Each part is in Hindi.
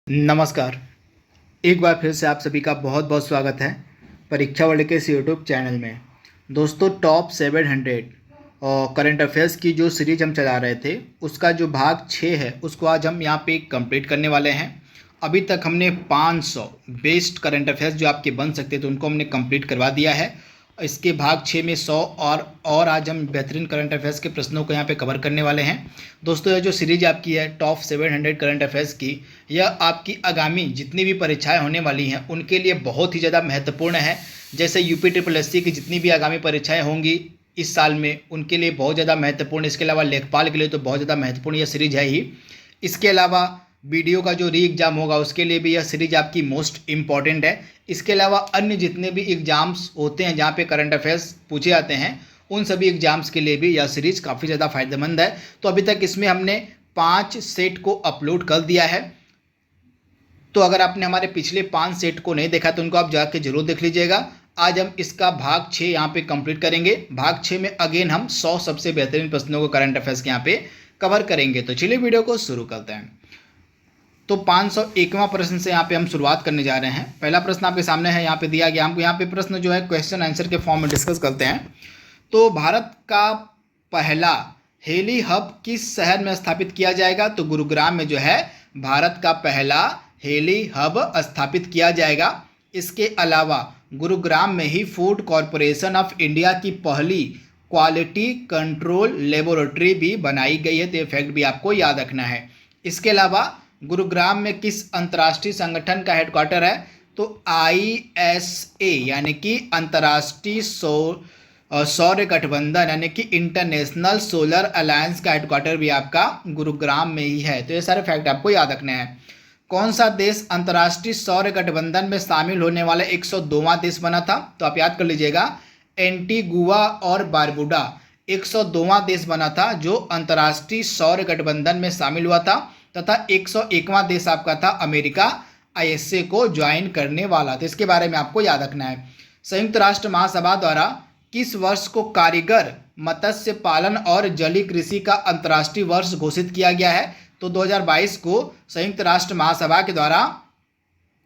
नमस्कार। एक बार फिर से आप सभी का बहुत बहुत स्वागत है परीक्षा वर्ल्ड के इस यूट्यूब चैनल में। दोस्तों, टॉप 700 और करंट अफेयर्स की जो सीरीज हम चला रहे थे उसका जो भाग 6 है उसको आज हम यहाँ पे कंप्लीट करने वाले हैं। अभी तक हमने 500 बेस्ट करंट अफेयर्स जो आपके बन सकते थे उनको हमने कंप्लीट करवा दिया है। इसके भाग 6 में 100 और आज हम बेहतरीन करंट अफेयर्स के प्रश्नों को यहाँ पे कवर करने वाले हैं। दोस्तों, यह जो सीरीज आपकी है टॉप 700 करंट अफेयर्स की, यह आपकी आगामी जितनी भी परीक्षाएं होने वाली हैं उनके लिए बहुत ही ज़्यादा महत्वपूर्ण है। जैसे UPSSC की जितनी भी आगामी परीक्षाएँ होंगी इस साल में उनके लिए बहुत ज़्यादा महत्वपूर्ण, इसके अलावा लेखपाल के लिए तो बहुत ज़्यादा महत्वपूर्ण यह सीरीज है ही। इसके अलावा वीडियो का जो री एग्ज़ाम होगा उसके लिए भी यह सीरीज आपकी मोस्ट इम्पॉर्टेंट है। इसके अलावा अन्य जितने भी एग्ज़ाम्स होते हैं जहाँ पे करंट अफेयर्स पूछे जाते हैं उन सभी एग्ज़ाम्स के लिए भी यह सीरीज़ काफ़ी ज़्यादा फ़ायदेमंद है। तो अभी तक इसमें हमने 5 सेट को अपलोड कर दिया है। तो अगर आपने हमारे पिछले 5 सेट को नहीं देखा तो उनको आप जाके जरूर देख लीजिएगा। आज हम इसका भाग 6 यहाँ पे कंप्लीट करेंगे। भाग 6 में अगेन हम 100 सबसे बेहतरीन प्रश्नों को करंट अफेयर्स के यहाँ पे कवर करेंगे। तो चलिए वीडियो को शुरू करते हैं। तो 501वां प्रश्न से यहाँ पे हम शुरुआत करने जा रहे हैं। पहला प्रश्न आपके सामने है, यहाँ पे दिया गया हमको। यहाँ पे प्रश्न जो है क्वेश्चन आंसर के फॉर्म में डिस्कस करते हैं। तो भारत का पहला हेली हब किस शहर में स्थापित किया जाएगा? तो गुरुग्राम में जो है भारत का पहला हेली हब स्थापित किया जाएगा। इसके अलावा गुरुग्राम में ही फूड कॉरपोरेशन ऑफ इंडिया की पहली क्वालिटी कंट्रोल लेबोरेटरी भी बनाई गई है। तो ये फैक्ट भी आपको याद रखना है। इसके अलावा गुरुग्राम में किस अंतर्राष्ट्रीय संगठन का हेडक्वार्टर है? तो ISA यानी कि अंतर्राष्ट्रीय सौर गठबंधन यानी कि इंटरनेशनल सोलर अलायंस का हेडक्वार्टर भी आपका गुरुग्राम में ही है। तो ये सारे फैक्ट आपको याद रखने हैं। कौन सा देश अंतर्राष्ट्रीय सौर गठबंधन में शामिल होने वाला 102वां देश बना था? तो आप याद कर लीजिएगा, एंटीगुआ और बारबुडा 102वां देश बना था जो अंतर्राष्ट्रीय सौर गठबंधन में शामिल हुआ था। तथा 101वां देश आपका था अमेरिका ISA को ज्वाइन करने वाला। तो इसके बारे में आपको याद रखना है। संयुक्त राष्ट्र महासभा द्वारा किस वर्ष को कारीगर मत्स्य पालन और जलीय कृषि का अंतर्राष्ट्रीय वर्ष घोषित किया गया है? तो 2022 को संयुक्त राष्ट्र महासभा के द्वारा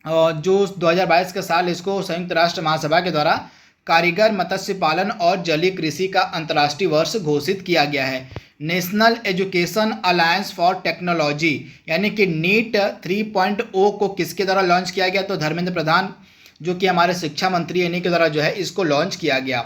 जो 2022 का साल इसको संयुक्त राष्ट्र महासभा के द्वारा कारीगर मत्स्य पालन और जलीय कृषि का अंतर्राष्ट्रीय वर्ष घोषित किया गया है। National education alliance for technology यानी कि NEET 3.0 को किसके द्वारा लॉन्च किया गया? तो धर्मेंद्र प्रधान जो कि हमारे शिक्षा मंत्री है इन्हीं के द्वारा जो है इसको लॉन्च किया गया।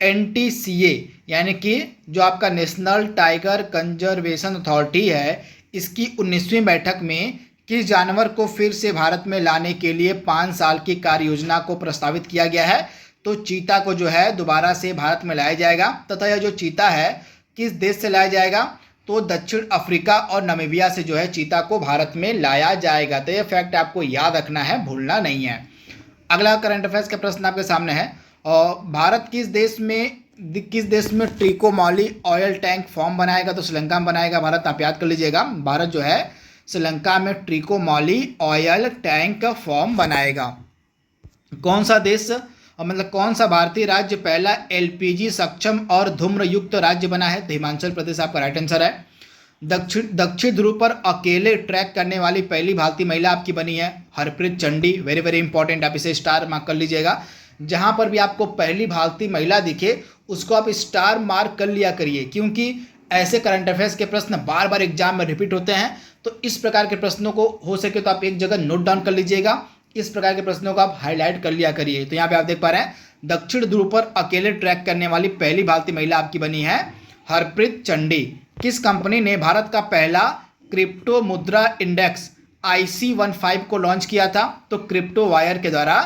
NTCA यानी कि जो आपका नेशनल टाइगर कंजर्वेशन अथॉरिटी है, इसकी 19वीं बैठक में किस जानवर को फिर से भारत में लाने के लिए 5 साल की कार्य योजना को प्रस्तावित किया गया है? तो चीता को जो है दोबारा से भारत में लाया जाएगा। तथा यह जो चीता है किस देश से लाया जाएगा? तो दक्षिण अफ्रीका और नामीबिया से जो है चीता को भारत में लाया जाएगा। तो यह फैक्ट आपको याद रखना है, भूलना नहीं है। अगला करंट अफेयर्स का प्रश्न आपके सामने है, और भारत किस देश में ट्रिकोमोली ऑयल टैंक फॉर्म बनाएगा? तो श्रीलंका में बनाएगा भारत। आप याद कर लीजिएगा, भारत जो है श्रीलंका में ट्रिकोमोली ऑयल टैंक फॉर्म बनाएगा। कौन सा देश मतलब कौन सा भारतीय राज्य पहला LPG सक्षम और धूम्र युक्त राज्य बना है? तो हिमाचल प्रदेश आपका राइट आंसर है। दक्षिण ध्रुव पर अकेले ट्रैक करने वाली पहली भारतीय महिला आपकी बनी है Harpreet Chandi. Very very important, आप इसे स्टार मार्क कर लीजिएगा। जहां पर भी आपको पहली भारतीय महिला दिखे उसको आप स्टार मार्क कर लिया करिए, क्योंकि ऐसे करंट अफेयर्स के प्रश्न बार बार एग्जाम में रिपीट होते हैं। तो इस प्रकार के प्रश्नों को हो सके तो आप एक जगह नोट डाउन कर लीजिएगा। इस प्रकार के प्रश्नों को आप हाईलाइट कर लिया करिए। तो यहाँ पे आप देख पा रहे हैं दक्षिण ध्रुव पर अकेले ट्रैक करने वाली पहली भारतीय महिला आपकी बनी है हरप्रीत चंडी। किस कंपनी ने भारत का पहला क्रिप्टो मुद्रा इंडेक्स IC15 को लॉन्च किया था? तो क्रिप्टो वायर के द्वारा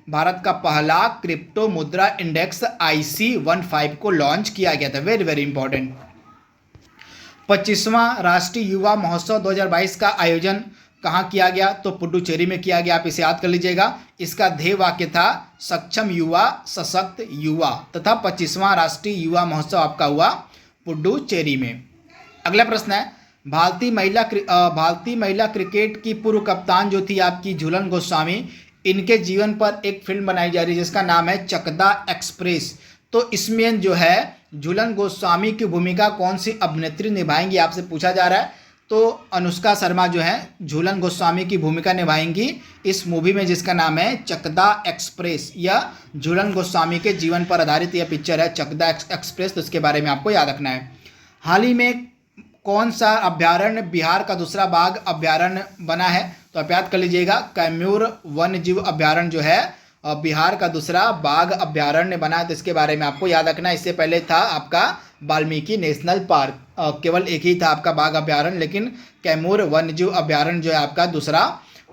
भारत का पहला क्रिप्टो मुद्रा इंडेक्स IC15 को लॉन्च किया गया था। Very very important. 25वां राष्ट्रीय युवा महोत्सव 2022 का आयोजन कहाँ किया गया? तो पुडुचेरी में किया गया। आप इसे याद कर लीजिएगा। इसका ध्येय वाक्य था सक्षम युवा सशक्त युवा। तथा 25वां राष्ट्रीय युवा महोत्सव आपका हुआ पुडुचेरी में। अगला प्रश्न है, भारतीय महिला क्रिकेट की पूर्व कप्तान जो थी आपकी झूलन गोस्वामी, इनके जीवन पर एक फिल्म बनाई जा रही है जिसका नाम है चकदा एक्सप्रेस। तो इसमें जो है झूलन गोस्वामी की भूमिका कौन सी अभिनेत्री निभाएंगी आपसे पूछा जा रहा है। तो अनुष्का शर्मा जो है झूलन गोस्वामी की भूमिका निभाएंगी इस मूवी में, जिसका नाम है चकदा एक्सप्रेस। यह झूलन गोस्वामी के जीवन पर आधारित यह पिक्चर है चकदा एक्सप्रेस, तो इसके बारे में आपको याद रखना है। हाल ही में कौन सा अभ्यारण्य बिहार का दूसरा बाघ अभ्यारण्य बना है? तो आप याद कर लीजिएगा, कैमूर वन्य जीव अभ्यारण्य जो है बिहार का दूसरा बाघ अभ्यारण्य बना है, तो इसके बारे में आपको याद रखना है। इससे पहले था आपका वाल्मीकि नेशनल पार्क, केवल एक ही था आपका बाघ अभ्यारण्य, लेकिन कैमूर वन्य जीव अभ्यारण्य जो है आपका दूसरा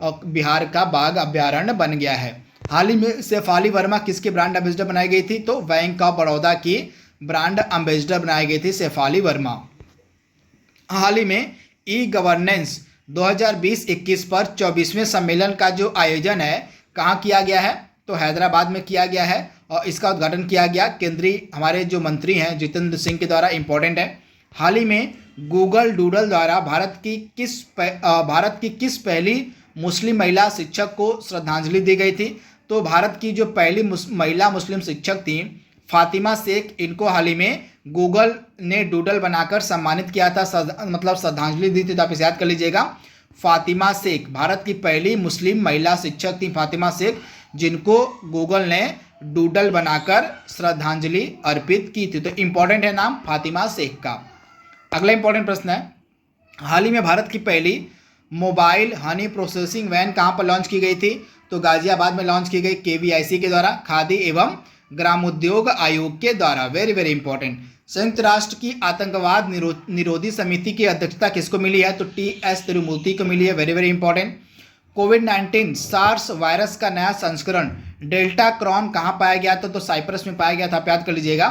बिहार का बाघ अभ्यारण्य बन गया है। हाल ही में शेफाली वर्मा किसकी ब्रांड एम्बेसडर बनाई गई थी? तो बैंक ऑफ बड़ौदा की ब्रांड एम्बेसडर बनाई गई थी शेफाली वर्मा। हाल ही में ई गवर्नेंस 2020-21 पर 24वें सम्मेलन का जो आयोजन है कहाँ किया गया है? तो हैदराबाद में किया गया है और इसका उद्घाटन किया गया केंद्रीय हमारे जो मंत्री हैं जितेंद्र सिंह के द्वारा। इंपॉर्टेंट है। हाल ही में गूगल डूडल द्वारा भारत की किस पहली मुस्लिम महिला शिक्षक को श्रद्धांजलि दी गई थी? तो भारत की जो पहली महिला मुस्लिम शिक्षक थी फातिमा शेख, इनको हाल ही में गूगल ने डूडल बनाकर सम्मानित किया था, मतलब श्रद्धांजलि दी थी। तो आप इसे याद कर लीजिएगा, फातिमा शेख भारत की पहली मुस्लिम महिला शिक्षक थी फातिमा शेख, जिनको गूगल ने डूडल बनाकर श्रद्धांजलि अर्पित की थी। तो इंपॉर्टेंट है नाम फातिमा शेख का। अगला इंपॉर्टेंट प्रश्न है, हाल ही में भारत की पहली मोबाइल हनी प्रोसेसिंग वैन कहाँ पर लॉन्च की गई थी? तो गाजियाबाद में लॉन्च की गई KVIC के द्वारा, खादी एवं ग्रामोद्योग आयोग के द्वारा। Very very important. संयुक्त राष्ट्र की आतंकवाद निरोधी समिति की अध्यक्षता किसको मिली है? तो TS तिरुमूर्ति को मिली है। Very very important. कोविड-19 सार्स वायरस का नया संस्करण डेल्टा क्रॉन कहाँ पाया गया था? तो साइप्रस में पाया गया था। आप याद कर लीजिएगा,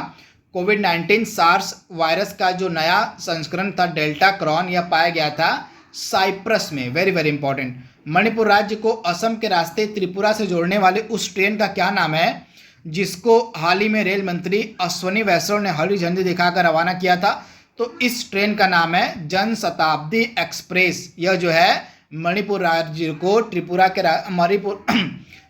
कोविड-19 सार्स वायरस का जो नया संस्करण था डेल्टा क्रॉन, यह पाया गया था साइप्रस में। Very very important. मणिपुर राज्य को असम के रास्ते त्रिपुरा से जोड़ने वाले उस ट्रेन का क्या नाम है जिसको हाल ही में रेल मंत्री अश्वनी वैष्णव ने हरी झंडी दिखाकर रवाना किया था? तो इस ट्रेन का नाम है जन शताब्दी एक्सप्रेस। यह जो है मणिपुर राज्य को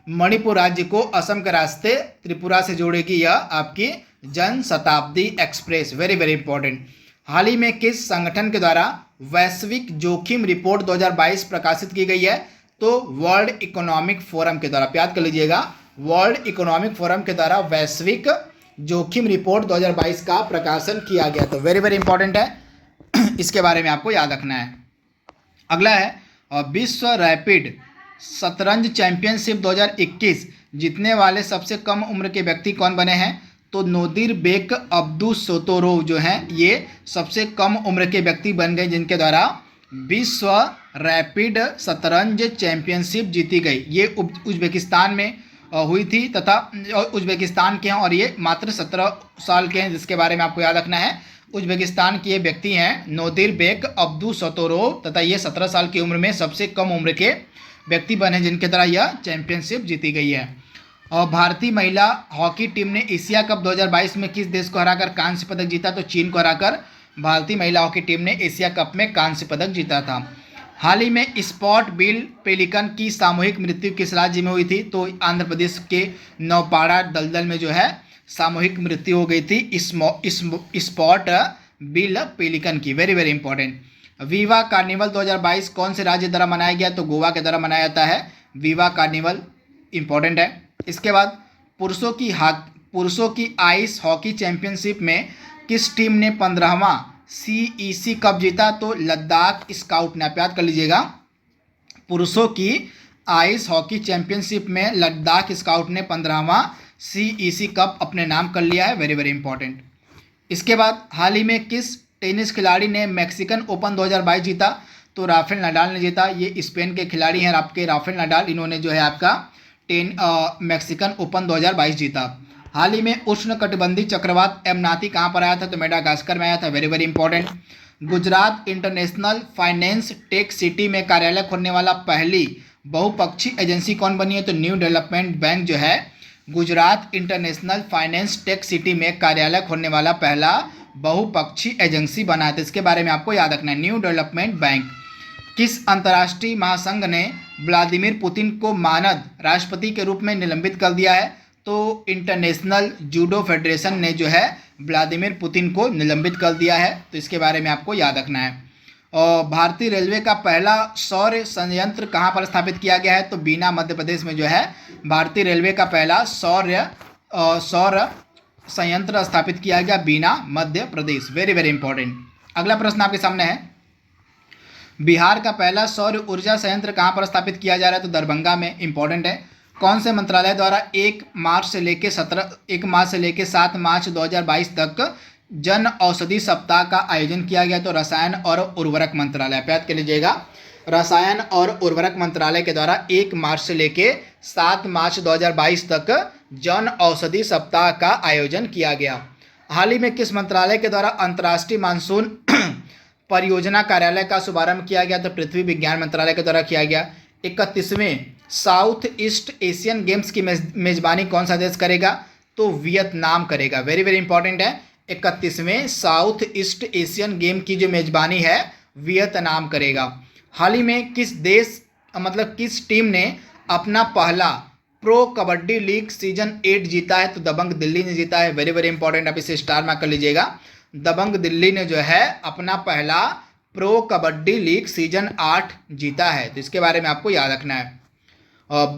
मणिपुर राज्य को असम के रास्ते त्रिपुरा से जोड़ेगी, यह आपकी Jan Shatabdi express. Very very important. हाल ही में किस संगठन के द्वारा वैश्विक जोखिम रिपोर्ट 2022 प्रकाशित की गई है? तो वर्ल्ड इकोनॉमिक फोरम के द्वारा। याद कर लीजिएगा, वर्ल्ड इकोनॉमिक फोरम के द्वारा वैश्विक जोखिम रिपोर्ट 2022 का प्रकाशन किया गया। तो वेरी वेरी इंपॉर्टेंट है, इसके बारे में आपको याद रखना है। अगला है विश्व रैपिड शतरंज चैंपियनशिप 2021 जीतने वाले सबसे कम उम्र के व्यक्ति कौन बने हैं? तो नोदिर बेक अब्दुसोतोरोव जो हैं ये सबसे कम उम्र के व्यक्ति बन गए जिनके द्वारा विश्व रैपिड शतरंज चैंपियनशिप जीती गई। ये उज्बेकिस्तान में हुई थी तथा उज्बेकिस्तान के हैं और ये मात्र 17 साल के हैं, जिसके बारे में आपको याद रखना है। उज्बेकिस्तान के ये व्यक्ति हैं नोदिर बेक अब्दुसोतोरोव तथा ये 17 साल की उम्र में सबसे कम उम्र के व्यक्ति बने जिनके द्वारा यह चैंपियनशिप जीती गई है। और भारतीय महिला हॉकी टीम ने एशिया कप 2022 में किस देश को हराकर कांस्य पदक जीता? तो चीन को हराकर भारतीय महिला हॉकी टीम ने एशिया कप में कांस्य पदक जीता था। हाल ही में स्पॉट बिल पेलिकन की सामूहिक मृत्यु किस राज्य में हुई थी? तो आंध्र प्रदेश के नौपाड़ा दलदल में जो है सामूहिक मृत्यु हो गई थी स्पॉट बिल पेलिकन की। Very very important. विवा कार्निवल 2022 कौन से राज्य द्वारा मनाया गया? तो गोवा के द्वारा मनाया जाता है विवा कार्निवल। इंपॉर्टेंट है। इसके बाद पुरुषों की आइस हॉकी चैंपियनशिप में किस टीम ने 15वां CEC कप जीता? तो लद्दाख स्काउट ने। आप याद कर लीजिएगा, पुरुषों की आइस हॉकी चैंपियनशिप में लद्दाख स्काउट ने 15वां CEC कप अपने नाम कर लिया है। Very very important. इसके बाद हाल ही में किस टेनिस खिलाड़ी ने मैक्सिकन ओपन 2022 जीता? तो राफेल नडाल ने जीता। ये स्पेन के खिलाड़ी हैं आपके राफेल नडाल, इन्होंने जो है आपका मैक्सिकन ओपन 2022 जीता। हाल ही में उष्णकटिबंधीय चक्रवात एमनाती कहाँ पर आया था? तो मेडागास्कर में आया था। Very very important. Gujarat international finance tech city में कार्यालय खोलने वाला पहली बहुपक्षीय एजेंसी कौन बनी है? तो न्यू डेवलपमेंट बैंक जो है Gujarat international finance tech city में कार्यालय खोलने वाला पहला बहुपक्षीय एजेंसी बना है। तो इसके बारे में आपको याद रखना है, न्यू डेवलपमेंट बैंक। किस अंतर्राष्ट्रीय महासंघ ने व्लादिमीर पुतिन को मानद राष्ट्रपति के रूप में निलंबित कर दिया है? तो इंटरनेशनल जूडो फेडरेशन ने जो है व्लादिमीर पुतिन को निलंबित कर दिया है। तो इसके बारे में आपको याद रखना है। और भारतीय रेलवे का पहला सौर संयंत्र कहाँ पर स्थापित किया गया है? तो बीना मध्य प्रदेश में जो है भारतीय रेलवे का पहला सौर संयंत्र स्थापित किया गया, Bina Madhya Pradesh. Very very important. अगला प्रश्न आपके सामने है, बिहार का पहला सौर ऊर्जा संयंत्र कहाँ पर स्थापित किया जा रहा है? तो दरभंगा में। इंपॉर्टेंट है। कौन से मंत्रालय द्वारा 1 मार्च से लेकर 7 मार्च 2022 तक जन औषधि सप्ताह का आयोजन किया गया? तो रसायन और उर्वरक मंत्रालय। याद कर लीजिएगा, रसायन और उर्वरक मंत्रालय के द्वारा 1 मार्च से लेकर 7 मार्च 2022 तक जन औषधि सप्ताह का आयोजन किया गया। हाल ही में किस मंत्रालय के द्वारा अंतर्राष्ट्रीय मानसून परियोजना कार्यालय का शुभारंभ किया गया? तो पृथ्वी विज्ञान मंत्रालय के द्वारा किया गया। 31वें साउथ ईस्ट एशियन गेम्स की मेजबानी कौन सा देश करेगा? तो वियतनाम करेगा। वेरी वेरी इंपॉर्टेंट है। 31वें साउथ ईस्ट एशियन गेम की जो मेजबानी है वियतनाम करेगा। हाल ही में किस टीम ने अपना पहला प्रो कबड्डी लीग सीजन 8 जीता है? तो दबंग दिल्ली ने जीता है। वेरी वेरी इंपॉर्टेंट, आप इसे स्टार मार्क कर लीजिएगा। दबंग दिल्ली ने जो है अपना पहला प्रो कबड्डी लीग सीजन 8 जीता है, तो इसके बारे में आपको याद रखना है।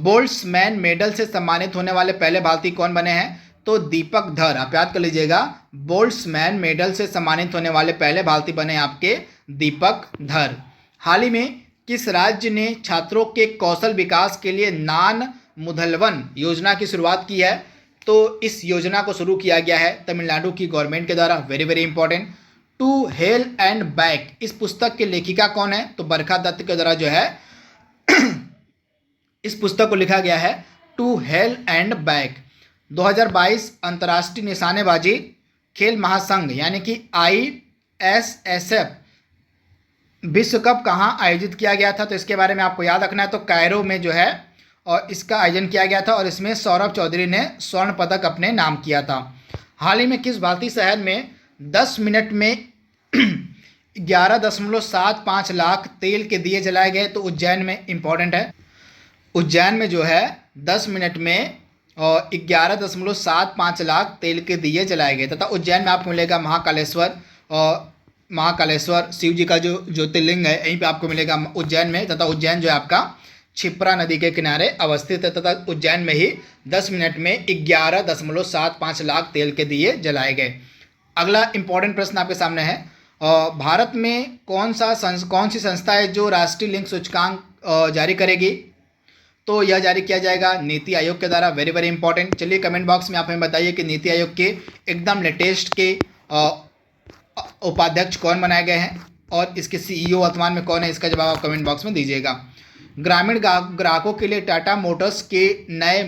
बोल्ट्समैन मेडल से सम्मानित होने वाले पहले भारतीय कौन बने हैं? तो दीपक धर। आप याद कर लीजिएगा, बोल्ट्समैन मेडल से सम्मानित होने वाले पहले भारतीय बने आपके दीपक धर। हाल ही में किस राज्य ने छात्रों के कौशल विकास के लिए नान मुधलवन योजना की शुरुआत की है? तो इस योजना को शुरू किया गया है तमिलनाडु की गवर्नमेंट के द्वारा। Very very important. To hell and back, इस पुस्तक की लेखिका कौन है? तो बरखा दत्त के द्वारा जो है इस पुस्तक को लिखा गया है, टू हेल एंड बैक। 2022 अंतर्राष्ट्रीय निशानेबाजी खेल महासंघ यानी कि ISSF विश्व कप कहाँ आयोजित किया गया था? तो इसके बारे में आपको याद रखना है। तो कायरो में जो है और इसका आयोजन किया गया था और इसमें सौरभ चौधरी ने स्वर्ण पदक अपने नाम किया था। हाल ही में किस भारतीय शहर में 10 मिनट में 11.75 लाख तेल के दिए जलाए गए? तो उज्जैन में। इंपॉर्टेंट है, उज्जैन में जो है 10 मिनट में 11.75 लाख तेल के दिए जलाए गए तथा उज्जैन में आपको मिलेगा महाकालेश्वर और महाकालेश्वर शिव जी का जो ज्योतिर्लिंग है यहीं पे आपको मिलेगा उज्जैन में। तथा उज्जैन जो है आपका क्षिप्रा नदी के किनारे अवस्थित है तथा उज्जैन में ही 10 मिनट में 11.75 लाख तेल के दिए जलाए गए। अगला इंपॉर्टेंट प्रश्न आपके सामने है, भारत में कौन सी संस्था है जो राष्ट्रीय लिंग सूचकांक जारी करेगी? तो यह जारी किया जाएगा नीति आयोग के द्वारा। Very very important. चलिए कमेंट बॉक्स में आप हमें बताइए कि नीति आयोग के एकदम लेटेस्ट के उपाध्यक्ष कौन बनाए गए हैं और इसके CEO वर्तमान में कौन है? इसका जवाब आप कमेंट बॉक्स में दीजिएगा। ग्रामीण ग्राहकों के लिए टाटा मोटर्स के नए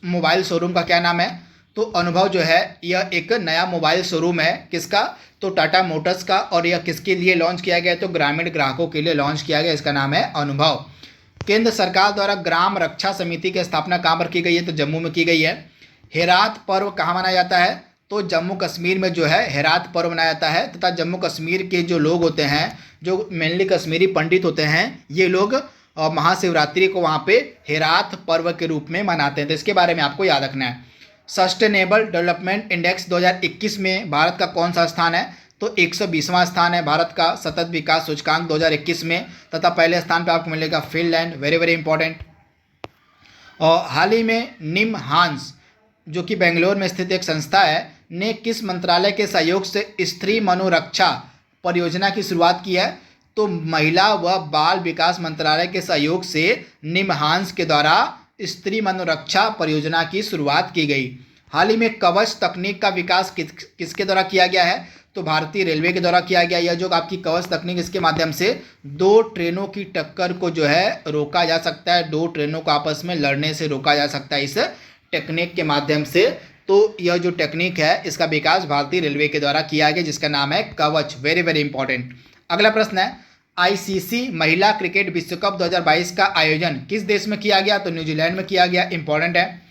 मोबाइल शोरूम का क्या नाम है? तो अनुभव जो है यह एक नया मोबाइल शोरूम है। किसका? तो टाटा मोटर्स का। और यह किसके लिए लॉन्च किया गया? तो ग्रामीण ग्राहकों के लिए लॉन्च किया गया, इसका नाम है अनुभव। केंद्र सरकार द्वारा ग्राम रक्षा समिति की स्थापना कहाँ पर की गई है? तो जम्मू में की गई है। हेरात पर्व कहाँ मनाया जाता है? तो जम्मू कश्मीर में जो है हेरात पर्व मनाया जाता है तथा जम्मू कश्मीर के जो लोग होते हैं, जो मेनली कश्मीरी पंडित होते हैं, ये लोग महाशिवरात्रि को वहाँ पे हेरात पर्व के रूप में मनाते हैं। तो इसके बारे में आपको याद रखना है। सस्टेनेबल डेवलपमेंट इंडेक्स 2021 में भारत का कौन सा स्थान है? तो 120वां स्थान है भारत का सतत विकास सूचकांक 2021 में तथा पहले स्थान पर आपको मिलेगा फिनलैंड। Very very important. और हाल ही में निमहांस जो कि बेंगलोर में स्थित एक संस्था है ने किस मंत्रालय के सहयोग से स्त्री मनोरक्षा परियोजना की शुरुआत की है? तो महिला व बाल विकास मंत्रालय के सहयोग से निमहांस के द्वारा स्त्री मनोरक्षा परियोजना की शुरुआत की गई। हाल ही में कवच तकनीक का विकास किसके द्वारा किया गया है? तो भारतीय रेलवे के द्वारा किया गया। यह जो आपकी कवच तकनीक, इसके माध्यम से 2 ट्रेनों की टक्कर को जो है रोका जा सकता है, 2 ट्रेनों को आपस में लड़ने से रोका जा सकता है इस टेक्निक के माध्यम से। तो यह जो टेक्निक है इसका विकास भारतीय रेलवे के द्वारा किया गया जिसका नाम है कवच। Very very important. अगला प्रश्न है, ICC महिला क्रिकेट विश्व कप 2022 का आयोजन किस देश में किया गया? तो न्यूजीलैंड में किया गया। इंपॉर्टेंट है।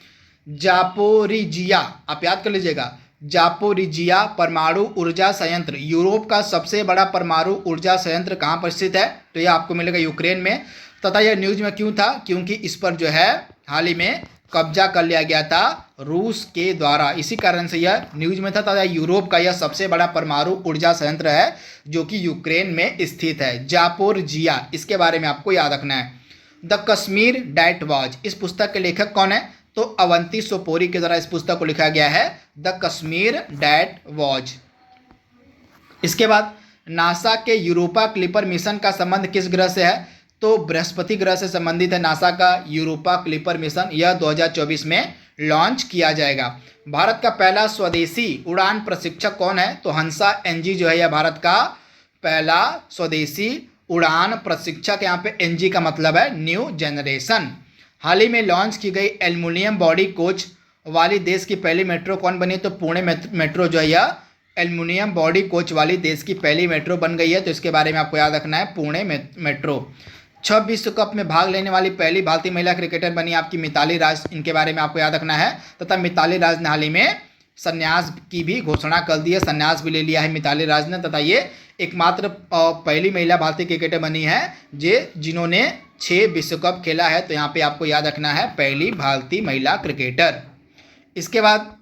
जापोरिजिया, आप याद कर लीजिएगा, जापोरिजिया परमाणु ऊर्जा संयंत्र यूरोप का सबसे बड़ा परमाणु ऊर्जा संयंत्र कहाँ पर स्थित है? तो यह आपको मिलेगा यूक्रेन में। तथा यह न्यूज में क्यों था? क्योंकि इस पर जो है हाल ही में कब्जा कर लिया गया था रूस के द्वारा। इसी कारण से यह न्यूज में था तथा यूरोप का यह सबसे बड़ा परमाणु ऊर्जा संयंत्र है जो कि यूक्रेन में स्थित है, जापोरजिया। इसके बारे में आपको याद रखना है। द कश्मीर डैट वाज, इस पुस्तक के लेखक कौन है? तो अवंती सोपोरी के द्वारा इस पुस्तक को लिखा गया है, द कश्मीर डैट वाज। इसके बाद नासा के यूरोपा क्लिपर मिशन का संबंध किस ग्रह से है? तो बृहस्पति ग्रह से संबंधित है नासा का यूरोपा क्लिपर मिशन। यह 2024 में लॉन्च किया जाएगा। भारत का पहला स्वदेशी उड़ान प्रशिक्षक कौन है? तो हंसा एनजी जो है यह भारत का पहला स्वदेशी उड़ान प्रशिक्षक। यहाँ पे एनजी का मतलब है न्यू जनरेशन। हाल ही में लॉन्च की गई एल्युमिनियम बॉडी कोच वाली देश की पहली मेट्रो कौन बनी? तो पुणे मेट्रो जो है यह एल्युमिनियम बॉडी कोच वाली देश की पहली मेट्रो बन गई है। तो इसके बारे में आपको याद रखना है, पुणे मेट्रो। 6 विश्व कप में भाग लेने वाली पहली भारतीय महिला क्रिकेटर बनी आपकी मिताली राज। इनके बारे में आपको याद रखना है। तथा मिताली राज ने हाल ही में संन्यास की भी घोषणा कर दी है, संन्यास भी ले लिया है मिताली राज ने। तथा ये एकमात्र पहली महिला भारतीय क्रिकेटर बनी है जिन्होंने 6 विश्व कप खेला है। तो यहाँ पे आपको याद रखना है, पहली भारतीय महिला क्रिकेटर। इसके बाद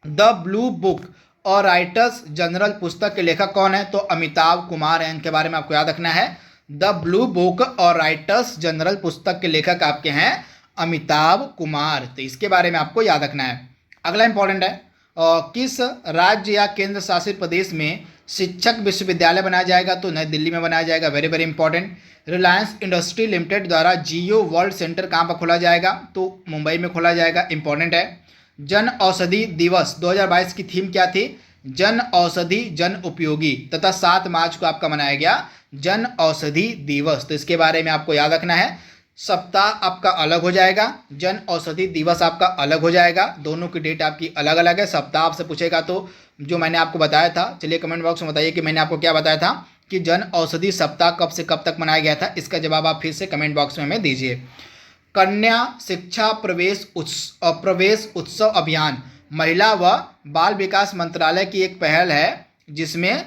द ब्लू बुक और राइटर्स जनरल पुस्तक के लेखक कौन है? तो अमिताभ कुमार हैं। इनके बारे में आपको याद रखना है। द ब्लू बुक और राइटर्स जनरल पुस्तक के लेखक आपके हैं अमिताभ कुमार। तो इसके बारे में आपको याद रखना है। अगला इंपॉर्टेंट है, किस राज्य या केंद्र शासित प्रदेश में शिक्षक विश्वविद्यालय बनाया जाएगा? तो नई दिल्ली में बनाया जाएगा। Very very important. Reliance industry limited द्वारा जियो वर्ल्ड सेंटर कहाँ पर खोला जाएगा? तो मुंबई में खोला जाएगा। इंपॉर्टेंट है। जन औषधि दिवस 2022 की थीम क्या थी? जन औषधि जन उपयोगी। तथा 7 मार्च को आपका मनाया गया जन औषधि दिवस। तो इसके बारे में आपको याद रखना है। सप्ताह आपका अलग हो जाएगा, जन औषधि दिवस आपका अलग हो जाएगा। दोनों की डेट आपकी अलग अलग है। सप्ताह आपसे पूछेगा तो जो मैंने आपको बताया था, चलिए कमेंट बॉक्स में बताइए कि मैंने आपको क्या बताया था कि जन औषधि सप्ताह कब से कब तक मनाया गया था। इसका जवाब आप फिर से कमेंट बॉक्स में हमें दीजिए। कन्या शिक्षा प्रवेश उत्सव अभियान महिला व बाल विकास मंत्रालय की एक पहल है, जिसमें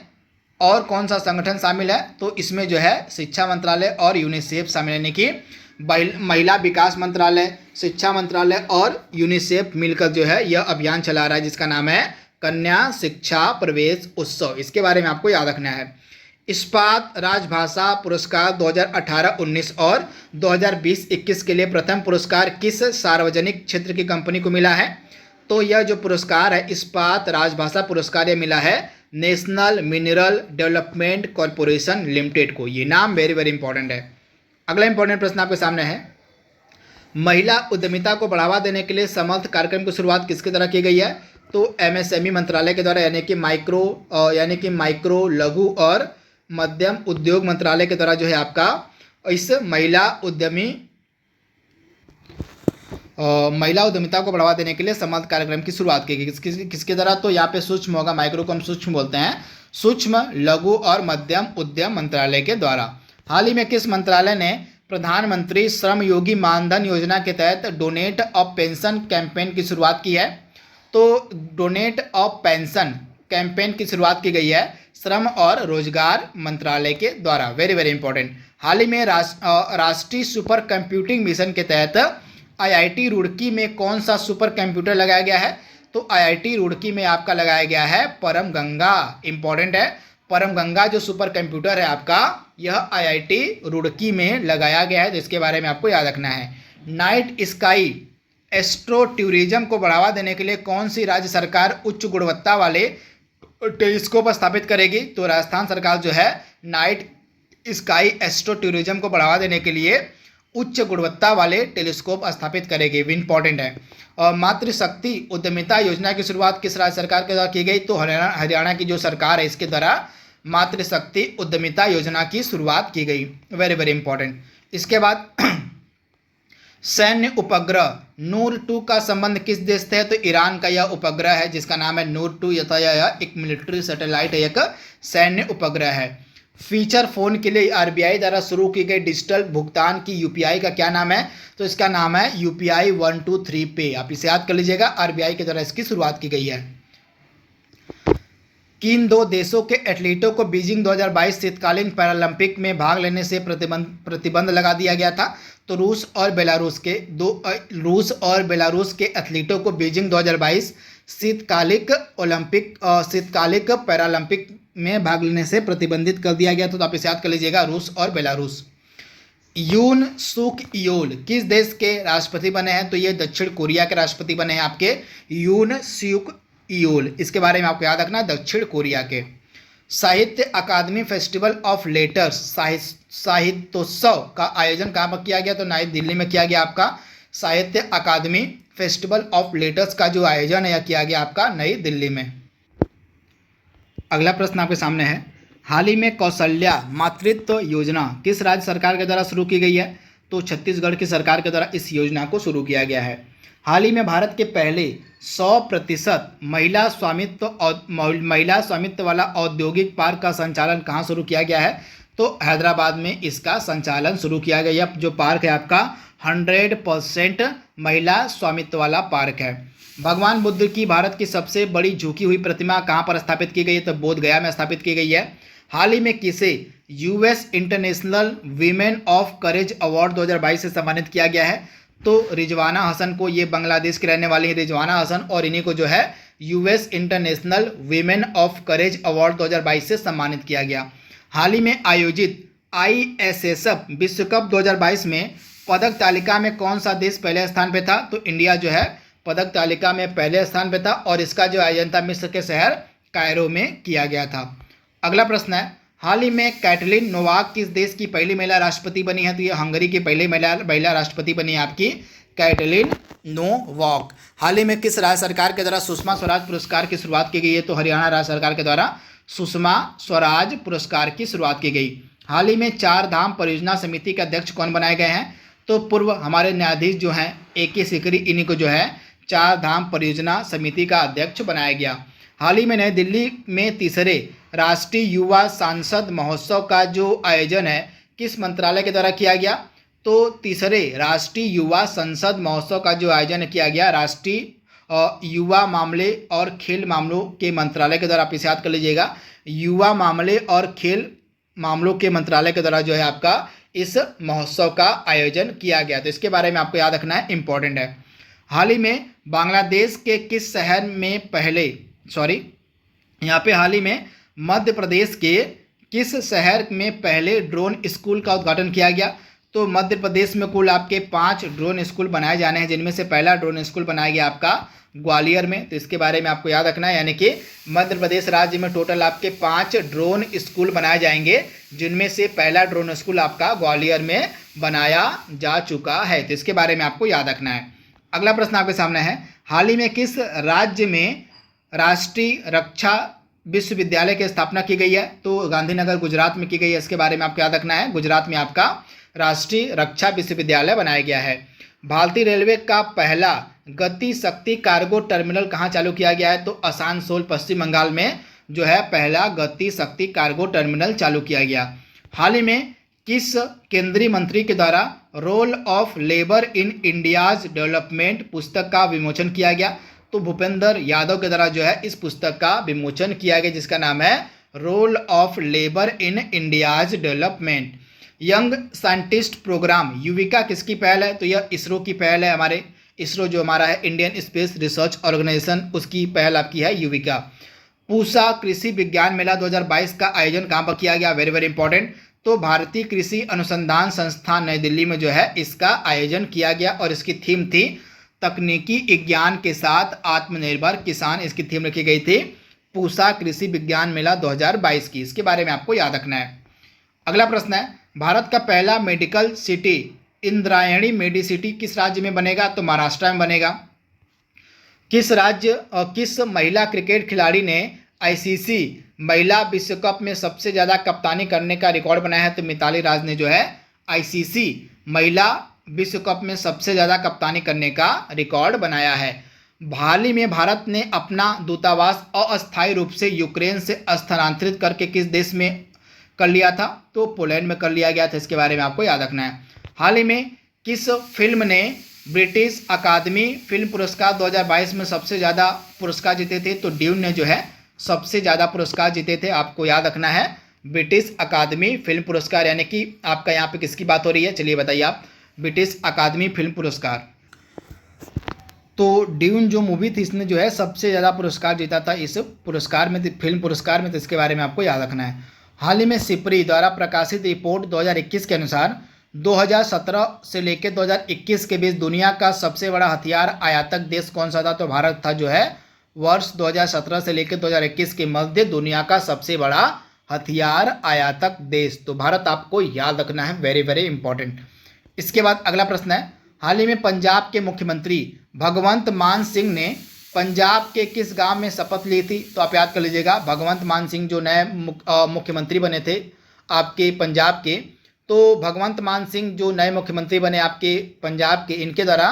और कौन सा संगठन शामिल है? तो इसमें जो है शिक्षा मंत्रालय और यूनिसेफ शामिल, यानी कि महिला विकास मंत्रालय, शिक्षा मंत्रालय और यूनिसेफ मिलकर जो है यह अभियान चला रहा है, जिसका नाम है कन्या शिक्षा प्रवेश उत्सव। इसके बारे में आपको याद रखना है। इस्पात राजभाषा पुरस्कार 2018-19 और 2020-21 के लिए प्रथम पुरस्कार किस सार्वजनिक क्षेत्र की कंपनी को मिला है? तो यह जो पुरस्कार है इस्पात राजभाषा पुरस्कार यह मिला है national mineral development corporation limited को। ये नाम वेरी वेरी इंपॉर्टेंट है। अगला इंपॉर्टेंट प्रश्न आपके सामने है, महिला उद्यमिता को बढ़ावा देने के लिए समर्थ कार्यक्रम की शुरुआत किसके द्वारा की गई है? तो एमएसएमई मंत्रालय के द्वारा, यानी कि माइक्रो लघु और मध्यम उद्योग मंत्रालय के द्वारा जो है आपका इस महिला उद्यमिता को बढ़ावा देने के लिए समर्थ कार्यक्रम की शुरुआत की गई। किसके द्वारा? तो यहाँ पे सूक्ष्म होगा, माइक्रो को हम सूक्ष्म बोलते हैं, सूक्ष्म लघु और मध्यम उद्यम मंत्रालय के द्वारा। हाल ही में किस मंत्रालय ने प्रधानमंत्री श्रम योगी मानधन योजना के तहत डोनेट अ पेंशन कैंपेन की शुरुआत की है? तो डोनेट अ पेंशन कैंपेन की शुरुआत की गई है श्रम और रोजगार मंत्रालय के द्वारा। Very very important. हाल ही में राष्ट्रीय सुपर कंप्यूटिंग मिशन के तहत आईआईटी रुड़की में कौन सा सुपर कंप्यूटर लगाया गया है? तो आईआईटी रुड़की में आपका लगाया गया है परम गंगा। इंपॉर्टेंट है। परम गंगा जो सुपर कंप्यूटर है आपका, यह आईआईटी रुड़की में लगाया गया है। तो इसके बारे में आपको याद रखना है। नाइट स्काई एस्ट्रो टूरिज्म को बढ़ावा देने के लिए कौन सी राज्य सरकार उच्च गुणवत्ता वाले टेलीस्कोप स्थापित करेगी? तो राजस्थान सरकार जो है नाइट स्काई एस्ट्रो टूरिज्म को बढ़ावा देने के लिए उच्च गुणवत्ता वाले टेलीस्कोप स्थापित करेगी। इंपॉर्टेंट है। और मातृशक्ति उद्यमिता योजना की शुरुआत किस राज्य सरकार के द्वारा की गई? तो हरियाणा की जो सरकार है इसके द्वारा मातृशक्ति उद्यमिता योजना की शुरुआत की गई। Very very important. इसके बाद सैन्य उपग्रह नूर 2 का संबंध किस देश से है? तो ईरान का यह उपग्रह है जिसका नाम है नूर 2। यह एक मिलिट्री सैटेलाइट है, एक सैन्य उपग्रह है। फीचर फोन के लिए आरबीआई द्वारा शुरू की गई डिजिटल भुगतान की यूपीआई का क्या नाम है? तो इसका नाम है यूपीआई 123 पे। आप इसे याद कर लीजिएगा, आरबीआई के द्वारा इसकी शुरुआत की गई है। किन 2 देशों के एथलीटों को बीजिंग 2022 शीतकालीन पैरालंपिक में भाग लेने से प्रतिबंध लगा दिया गया था? तो रूस और बेलारूस के एथलीटों को बीजिंग 2022 शीतकालिक पैरालंपिक में भाग लेने से प्रतिबंधित कर दिया गया। तो आप इसे याद कर लीजिएगा, रूस और बेलारूस। यून सुक योल किस देश के राष्ट्रपति बने हैं? तो ये दक्षिण कोरिया के राष्ट्रपति बने हैं आपके यून सुक योल। इसके बारे में आपको याद रखना, दक्षिण कोरिया के। साहित्य अकादमी फेस्टिवल ऑफ लेटर्स साहित्योत्सव का आयोजन कहाँ पर किया गया? तो नई दिल्ली में किया गया आपका साहित्य अकादमी फेस्टिवल ऑफ लेटर्स का जो आयोजन है यह किया गया आपका नई दिल्ली में। अगला प्रश्न आपके सामने है, हाल ही में कौशल्या मातृत्व योजना किस राज्य सरकार के द्वारा शुरू की गई है? तो छत्तीसगढ़ की सरकार के द्वारा इस योजना को शुरू किया गया है। हाल ही में भारत के पहले 100% महिला स्वामित्व वाला औद्योगिक पार्क का संचालन कहाँ शुरू किया गया है? तो हैदराबाद में इसका संचालन शुरू किया गया। जो पार्क है आपका 100% महिला स्वामित्व वाला पार्क है। भगवान बुद्ध की भारत की सबसे बड़ी झुकी हुई प्रतिमा कहाँ पर स्थापित की गई है? तो बोध गया में स्थापित की गई है। हाल ही में किसे US international women of courage award 2022 से सम्मानित किया गया है? तो रिजवाना हसन को, ये बांग्लादेश की रहने वाली है रिजवाना हसन, और इन्हीं को जो है US international women of courage award 2022 से सम्मानित किया गया। हाल ही में आयोजित ISSF विश्व कप 2022 में पदक तालिका में कौन सा देश पहले स्थान पे था? तो इंडिया जो है पदक तालिका में पहले स्थान पे था, और इसका जो आयोजन था मिस्र के शहर कायरो में किया गया था। अगला प्रश्न है, हाल ही में कैटलिन नोवाक किस देश की पहली महिला राष्ट्रपति बनी है? तो ये हंगरी की पहली महिला राष्ट्रपति बनी है आपकी कैटलिन नोवाक। हाल ही में किस राज्य सरकार के द्वारा सुषमा स्वराज पुरस्कार की शुरुआत की गई है? तो हरियाणा राज्य सरकार के द्वारा सुषमा स्वराज पुरस्कार की शुरुआत की गई। हाल ही में 4 धाम परियोजना समिति के अध्यक्ष कौन बनाए गए हैं? तो पूर्व हमारे न्यायाधीश जो हैं AK सिकरी, इन्हीं को जो है 4 धाम परियोजना समिति का अध्यक्ष बनाया गया। हाल ही में नई दिल्ली में तीसरे राष्ट्रीय युवा सांसद महोत्सव का जो आयोजन है किस मंत्रालय के द्वारा किया गया? तो तीसरे राष्ट्रीय युवा संसद महोत्सव का जो आयोजन किया गया राष्ट्रीय युवा मामले और खेल मामलों के मंत्रालय के द्वारा। आप इसे याद कर लीजिएगा, युवा मामले और खेल मामलों के मंत्रालय के द्वारा जो है आपका इस महोत्सव का आयोजन किया गया। तो इसके बारे में आपको याद रखना है, इंपॉर्टेंट है। हाल ही में बांग्लादेश के किस शहर में हाल ही में मध्य प्रदेश के किस शहर में पहले ड्रोन स्कूल का उद्घाटन किया गया? तो मध्य प्रदेश में कुल आपके 5 ड्रोन स्कूल बनाए जाने हैं, जिनमें से पहला ड्रोन स्कूल बनाया गया आपका ग्वालियर में। तो इसके बारे में आपको याद रखना है, यानी कि मध्य प्रदेश राज्य में टोटल आपके 5 ड्रोन स्कूल बनाए जाएंगे, जिनमें से पहला ड्रोन स्कूल आपका ग्वालियर में बनाया जा चुका है। तो इसके बारे में आपको याद रखना है। अगला प्रश्न आपके सामने है, हाल ही में किस राज्य में राष्ट्रीय रक्षा विश्वविद्यालय की स्थापना की गई है? तो गांधीनगर गुजरात में की गई है। इसके बारे में आपको याद रखना है, गुजरात में आपका राष्ट्रीय रक्षा विश्वविद्यालय बनाया गया है। भारतीय रेलवे का पहला गति शक्ति कार्गो टर्मिनल कहाँ चालू किया गया है? तो आसनसोल पश्चिम बंगाल में जो है पहला गति शक्ति कार्गो टर्मिनल चालू किया गया। हाल ही में किस केंद्रीय मंत्री के द्वारा role of labour in India's development पुस्तक का विमोचन किया गया? तो भूपेंद्र यादव के द्वारा जो है इस पुस्तक का विमोचन किया गया, जिसका नाम है role of labour in India's development. Young scientist programme Yuvika किसकी पहल है? तो यह इसरो की पहल है। हमारे इसरो जो हमारा है इंडियन स्पेस रिसर्च ऑर्गेनाइजेशन, उसकी पहल आपकी है युविका। पूसा कृषि विज्ञान मेला 2022 का आयोजन कहाँ पर किया गया? Very very important. तो भारतीय कृषि अनुसंधान संस्थान नई दिल्ली में जो है इसका आयोजन किया गया, और इसकी थीम थी तकनीकी विज्ञान के साथ आत्मनिर्भर किसान। इसकी थीम रखी गई थी पूसा कृषि विज्ञान मेला 2022 की। इसके बारे में आपको याद रखना है। अगला प्रश्न है, भारत का पहला मेडिकल सिटी इंद्रायणी मेडिसिटी किस राज्य में बनेगा? तो महाराष्ट्र में बनेगा। किस महिला क्रिकेट खिलाड़ी ने ICC महिला विश्व कप में सबसे ज़्यादा कप्तानी करने का रिकॉर्ड बनाया है? तो मिताली राज ने जो है ICC महिला विश्व कप में सबसे ज़्यादा कप्तानी करने का रिकॉर्ड बनाया है। हाल ही में भारत ने अपना दूतावास अस्थायी रूप से यूक्रेन से स्थानांतरित करके किस देश में कर लिया था? तो पोलैंड में कर लिया गया था। इसके बारे में आपको याद रखना है। हाल ही में किस फिल्म ने ब्रिटिश अकादमी फिल्म पुरस्कार 2022 में सबसे ज़्यादा पुरस्कार जीते थे? तो ड्यून ने जो है सबसे ज़्यादा पुरस्कार जीते थे। आपको याद रखना है ब्रिटिश अकादमी फिल्म पुरस्कार, यानी कि आपका यहाँ पे किसकी बात हो रही है? चलिए बताइए आप। ब्रिटिश अकादमी फिल्म पुरस्कार। तो ड्यून जो मूवी थी इसने जो है सबसे ज़्यादा पुरस्कार जीता था इस पुरस्कार में, फिल्म पुरस्कार में, तो इसके बारे में आपको याद रखना है। हाल ही में सिपरी द्वारा प्रकाशित रिपोर्ट 2021 के अनुसार 2017 से लेकर 2021 के बीच दुनिया का सबसे बड़ा हथियार आयातक देश कौन सा था? तो भारत था जो है वर्ष 2017 से लेकर 2021 के मध्य दुनिया का सबसे बड़ा हथियार आयातक देश। तो भारत आपको याद रखना है, वेरी वेरी इंपॉर्टेंट। इसके बाद अगला प्रश्न है, हाल ही में पंजाब के मुख्यमंत्री भगवंत मान सिंह ने पंजाब के किस गांव में शपथ ली थी? तो आप याद कर लीजिएगा, भगवंत मान सिंह जो नए मुख्यमंत्री बने थे आपके पंजाब के, तो भगवंत मान सिंह जो नए मुख्यमंत्री बने आपके पंजाब के, इनके द्वारा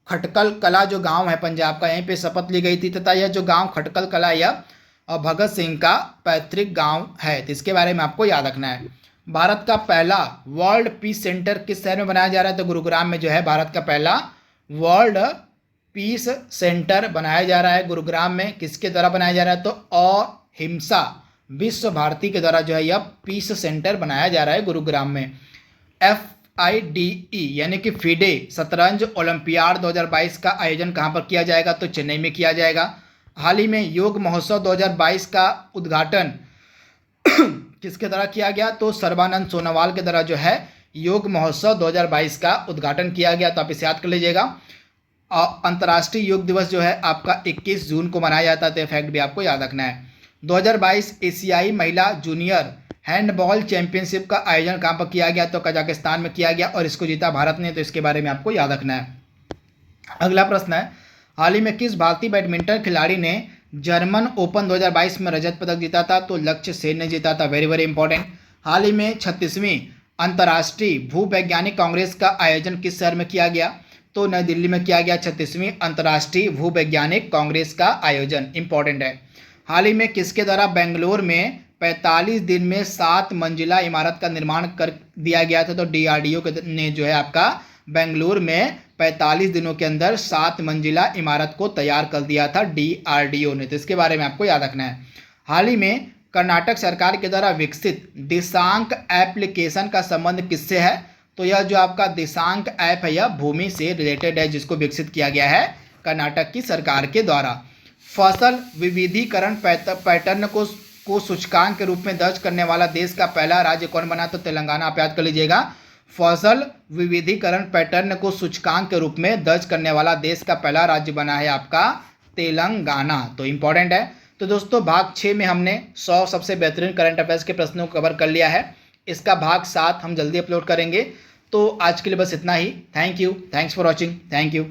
खटकल कला जो गांव है पंजाब का, यहीं पे शपथ ली गई थी तथा यह जो गांव खटकल कला यह भगत सिंह का पैतृक गांव है। तो इसके बारे में आपको याद रखना है। भारत का पहला वर्ल्ड पीस सेंटर किस शहर में बनाया जा रहा है? तो गुरुग्राम में जो है भारत का पहला वर्ल्ड पीस सेंटर बनाया जा रहा है गुरुग्राम में। किसके द्वारा बनाया जा रहा है? तो अहिंसा विश्व भारती के द्वारा जो है यह पीस सेंटर बनाया जा रहा है गुरुग्राम में। FIDE यानी कि फिडे शतरंज ओलंपियाड 2022 का आयोजन कहाँ पर किया जाएगा? तो चेन्नई में किया जाएगा। हाल ही में योग महोत्सव 2022 का उद्घाटन किसके द्वारा किया गया? तो सर्बानंद सोनोवाल के द्वारा जो है योग महोत्सव 2022 का उद्घाटन किया गया। तो आप इसे याद कर लीजिएगा। अंतर्राष्ट्रीय योग दिवस जो है आपका 21 जून को मनाया जाता है, तो फैक्ट भी आपको याद रखना है। 2022 एशियाई महिला जूनियर हैंडबॉल चैंपियनशिप का आयोजन कहाँ पर किया गया? तो कजाकिस्तान में किया गया और इसको जीता भारत ने। तो इसके बारे में आपको याद रखना है। अगला प्रश्न है, हाल ही में किस भारतीय बैडमिंटन खिलाड़ी ने जर्मन ओपन 2022 में रजत पदक जीता था? तो लक्ष्य सेन ने जीता था, वेरी वेरी इंपॉर्टेंट। हाल ही में 36वीं अंतर्राष्ट्रीय भूवैज्ञानिक कांग्रेस का आयोजन किस शहर में किया गया? तो नई दिल्ली में किया गया 36वीं अंतर्राष्ट्रीय भूवैज्ञानिक कांग्रेस का आयोजन, इंपॉर्टेंट है। हाल ही में किसके द्वारा बेंगलोर में 45 दिन में 7 मंजिला इमारत का निर्माण कर दिया गया था? तो DRDO ने जो है आपका बेंगलुरु में 45 दिनों के अंदर 7 मंजिला इमारत को तैयार कर दिया था DRDO ने। तो इसके बारे में आपको याद रखना है। हाल ही में कर्नाटक सरकार के द्वारा विकसित दिशांक एप्लीकेशन का संबंध किससे है? तो यह जो आपका दिशांक ऐप है यह भूमि से रिलेटेड है, जिसको विकसित किया गया है कर्नाटक की सरकार के द्वारा। फसल विविधीकरण पैटर्न को सूचकांक के रूप में दर्ज करने वाला देश का पहला राज्य कौन बना? तो तेलंगाना। आप याद कर लीजिएगा, फसल विविधीकरण पैटर्न को सूचकांक के रूप में दर्ज करने वाला देश का पहला राज्य बना है आपका तेलंगाना। तो इंपॉर्टेंट है। तो दोस्तों भाग 6 में हमने 100 सबसे बेहतरीन करंट अफेयर्स के प्रश्नों को कवर कर लिया है। इसका भाग 7 हम जल्दी अपलोड करेंगे। तो आज के लिए बस इतना ही। Thank you, thanks for watching, thank you.